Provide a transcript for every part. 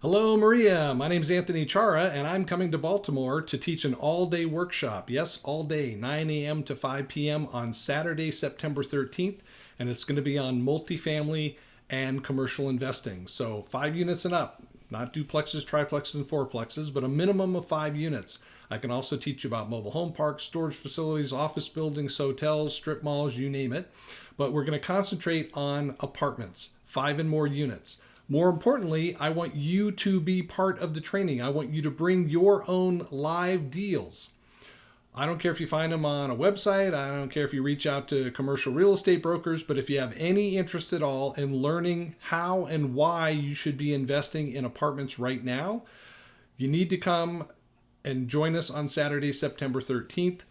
Hello, Maria. My name is Anthony Chara, and I'm coming to Baltimore to teach an all-day workshop. Yes, all day, 9 a.m. to 5 p.m. on Saturday, September 13th, and it's going to be on multifamily and commercial investing. So 5 units and up, not duplexes, triplexes, and fourplexes, but a minimum of 5 units. I can also teach you about mobile home parks, storage facilities, office buildings, hotels, strip malls, you name it. But we're going to concentrate on apartments, 5 and more units. More importantly, I want you to be part of the training. I want you to bring your own live deals. I don't care if you find them on a website. I don't care if you reach out to commercial real estate brokers, but if you have any interest at all in learning how and why you should be investing in apartments right now, you need to come and join us on Saturday, September 13th.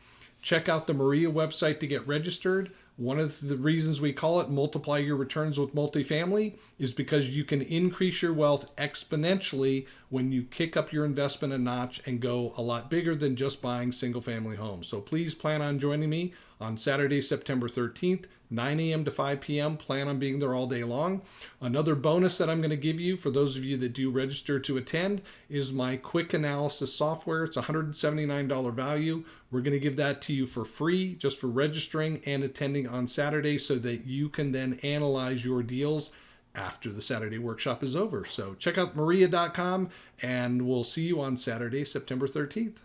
Check out the MAREIA website to get registered. One of the reasons we call it multiply your returns with multifamily is because you can increase your wealth exponentially when you kick up your investment a notch and go a lot bigger than just buying single family homes. So please plan on joining me on Saturday, September 13th, 9 a.m. to 5 p.m. Plan on being there all day long. Another bonus that I'm going to give you for those of you that do register to attend is my quick analysis software. It's a $179 value. We're going to give that to you for free just for registering and attending on Saturday so that you can then analyze your deals after the Saturday workshop is over. So check out mareia.com and we'll see you on Saturday, September 13th.